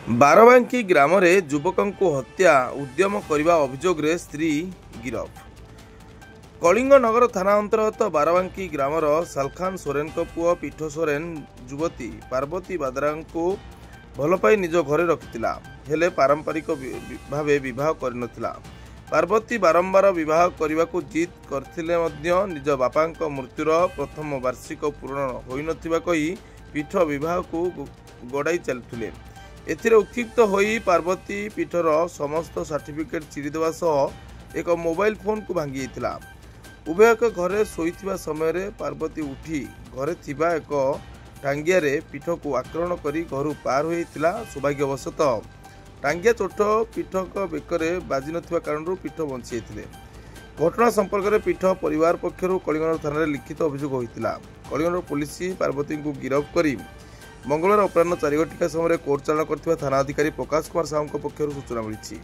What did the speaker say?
बारबांकी ग्राम युवक हत्या उद्यम करने अभियोग स्त्री गिरफ। कलिंग नगर थाना अंतर्गत बारबांकी ग्राम सालखान सोरेन पुओ पीठ सोरेन युवती पार्वती बाद्रा को भल पाई निज घरे रखिथिला हेले पारंपरिक भावे विवाह करनथिला। पार्वती बारंबार विवाह करने को जिद करथिले मध्य निज बापा मृत्युर प्रथम वार्षिक पूर्ण होई नथिबा कही पीठ विवाह को गड़ाई चलुथिले। एथिरे उत्क्षिप्त होई पार्वती पीठर समस्त सर्टिफिकेट चिरीदेवा सह एक मोबाइल फोन को भांगी जाइथिला। उभय घरे शोइथिबा समय पार्वती उठी घरे थिबा एक टांगिया पीठ को आक्रमण करी घर पार होइथिला। सौभाग्यवशतः टांगिया चोट पीठक बेकरे बाजी नथिबा कारणरू पीठ बंची जाइथिले। घटना संपर्क में पीठ परिवार पक्षर कलिंग थाना लिखित अभियोग होइथिला। कलिंग पुलिस पार्वती को गिरफ्त करी मंगलवार अपराह 4 घटिका समय कोर्ट चालाण करथिबा थाना अधिकारी प्रकाश कुमार साहू पक्षर सूचना मिली।